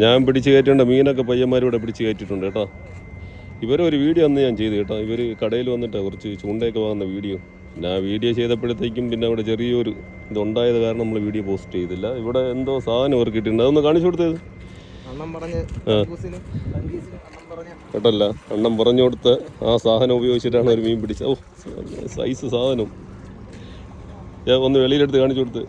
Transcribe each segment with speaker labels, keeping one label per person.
Speaker 1: ഞാൻ പിടിച്ച് കയറ്റേണ്ട മീനൊക്കെ പയ്യന്മാരിവിടെ പിടിച്ച് കയറ്റിയിട്ടുണ്ട് കേട്ടോ. ഇവരൊരു വീഡിയോ അന്ന് ഞാൻ ചെയ്തു കേട്ടോ. ഇവർ കടയിൽ വന്നിട്ട് കുറച്ച് ചൂണ്ടയൊക്കെ വാങ്ങുന്ന വീഡിയോ. ഞാൻ വീഡിയോ ചെയ്തപ്പോഴത്തേക്കും പിന്നെ അവിടെ ചെറിയൊരു ഇതുണ്ടായത് കാരണം നമ്മൾ വീഡിയോ പോസ്റ്റ് ചെയ്തില്ല. ഇവിടെ എന്തോ സാധനം അവർക്ക് കിട്ടിയിട്ടുണ്ട്. അതൊന്ന് കാണിച്ചു കൊടുത്തത് കേട്ടല്ല. അണ്ണം പറഞ്ഞു കൊടുത്ത് ആ സാധനം ഉപയോഗിച്ചിട്ടാണ് ഒരു മീൻ പിടിച്ചത്. ഓ സൈസ് സാധനം ഞാൻ ഒന്ന് വെളിയിലെടുത്ത് കാണിച്ചു കൊടുത്ത്.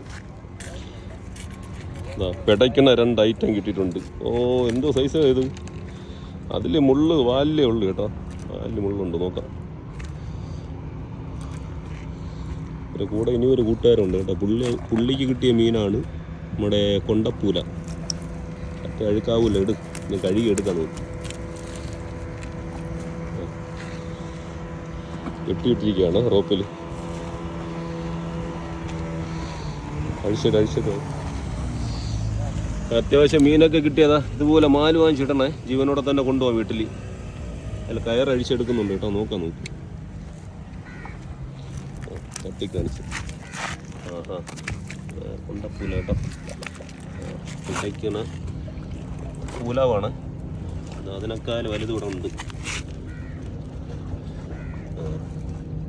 Speaker 1: പിടയ്ക്കണ 2 ഐറ്റം കിട്ടിയിട്ടുണ്ട്. ഓ എന്തോ സൈസാണ് ഇത്. അതിൽ മുള്ള് വാലിലേ ഉള്ളു കേട്ടോ. വാലിൽ മുള്ളുണ്ട്. നോക്കാം. ഒരു കൂടെ ഇനി ഒരു കൂട്ടുകാരുണ്ട് കേട്ടോ. പുള്ളിക്ക് കിട്ടിയ മീനാണ് നമ്മുടെ കൊണ്ടപ്പൂല. മറ്റേ അഴുക്കാവൂല. ഇനി കഴുകി എടുക്കാൻ നോക്കും. കെട്ടിയിട്ടിരിക്കുകയാണ് റോപ്പിൽ. അഴിച്ചിട്ട് അത്യാവശ്യം മീനൊക്കെ കിട്ടിയതാ. ഇതുപോലെ മാല് വാങ്ങിച്ചിടണേ. ജീവനോടെ തന്നെ കൊണ്ടുപോകാം വീട്ടിൽ. അതിൽ കയർ അഴിച്ചെടുക്കുന്നുണ്ട് കേട്ടോ. നോക്കാം. തട്ടിക്കാണിച്ച് കൊണ്ടപ്പൂല കേട്ടോ. പിടിക്കുന്ന പൂലാവാണ്. അതിനേക്കാൾ വലുതൂടെ ഉണ്ട്.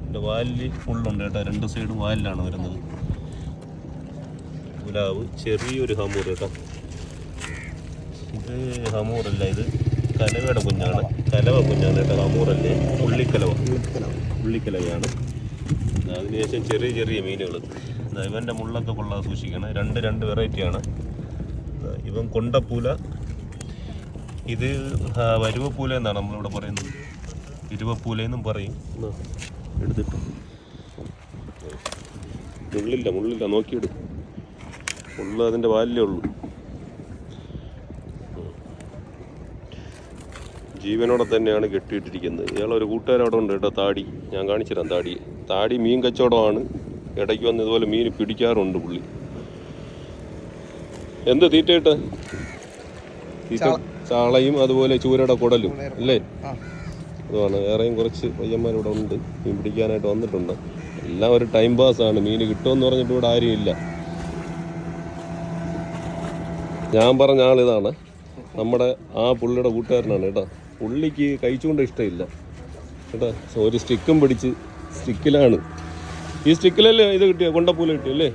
Speaker 1: എൻ്റെ വാലിൽ ഫുള്ളുണ്ട് കേട്ടോ. 2 സൈഡും വാലിലാണ് വരുന്നത്. പൂലാവ് ചെറിയൊരു ഹമൂർ കേട്ടോ. ഇത് ഹമൂറല്ല, ഇത് കലവയുടെ കുഞ്ഞാണ്. കലവ കുഞ്ഞാണ് കേട്ടോ. ഹമൂറല്ലേ, പുള്ളിക്കലവയാണ്. അതിനുശേഷം ചെറിയ മീനുകൾ. ഇവൻ്റെ മുള്ളൊക്കെ കൊള്ളാതെ സൂക്ഷിക്കണം. രണ്ട് വെറൈറ്റിയാണ്. ഇവൻ കൊണ്ടപ്പൂല. ഇത് വരുവപ്പൂല എന്നാണ് നമ്മളിവിടെ പറയുന്നത്. ഇരുവപ്പൂലെന്നും പറയും. എടുത്തിട്ട് മുള്ളില്ല നോക്കിയിട്. മുള്ള അതിൻ്റെ വാലിലേ ഉള്ളൂ. ജീവനോടെ തന്നെയാണ് കെട്ടിയിട്ടിരിക്കുന്നത്. ഇയാളൊരു കൂട്ടുകാരവിടെ ഉണ്ട് കേട്ടോ. താടി ഞാൻ കാണിച്ചുതരാം. താടി മീൻ കച്ചവടമാണ്. ഇടയ്ക്ക് വന്ന് ഇതുപോലെ മീൻ പിടിക്കാറുണ്ട് പുള്ളി. എന്ത് തീറ്റ ചാളയും അതുപോലെ ചൂരയുടെ കുടലും അല്ലേ? അതാണ്. വേറെയും കുറച്ച് പയ്യന്മാരിവിടെ ഉണ്ട്. മീൻ പിടിക്കാനായിട്ട് വന്നിട്ടുണ്ട്. എല്ലാം ഒരു ടൈം പാസ്സാണ്. മീൻ കിട്ടുമെന്ന് പറഞ്ഞിട്ട് ഇവിടെ ആരും ഇല്ല. ഞാൻ പറഞ്ഞ ആളിതാണ്. നമ്മുടെ ആ പുള്ളിയുടെ കൂട്ടുകാരനാണ് കേട്ടോ. പുള്ളിക്ക് കഴിച്ചുകൊണ്ട് ഇഷ്ടമില്ല കേട്ടോ. ഒരു സ്റ്റിക്കും പിടിച്ച് സ്റ്റിക്കിലാണ്. ഈ സ്റ്റിക്കിലല്ലേ ഇത് കിട്ടിയ കൊണ്ടപ്പൂല കിട്ടിയല്ലേ?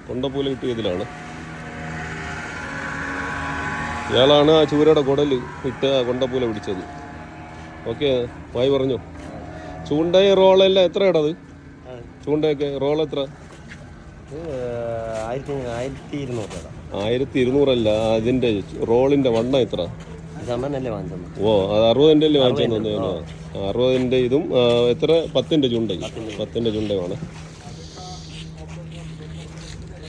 Speaker 1: കൊണ്ടപ്പൂല കിട്ടിയതിലാണ്. ഇയാളാണ് ആ ചൂരയുടെ കുടൽ ഇട്ട് ആ കൊണ്ടപ്പൂല പിടിച്ചത്. ഓക്കെ, വായി പറഞ്ഞു. ചൂണ്ടയും റോളെല്ലാം എത്ര ഇടത്? ചൂണ്ടയൊക്കെ റോൾ എത്ര? 1200 അതിന്റെ റോളിന്റെ വണ്ണം എത്ര? ഓ അത് 60-ന്റെ വാങ്ങിച്ചു. 60-ന്റെ ഇതും എത്ര? 10-ന്റെ ചുണ്ടയും. 10-ന്റെ ചുണ്ടയുമാണ്.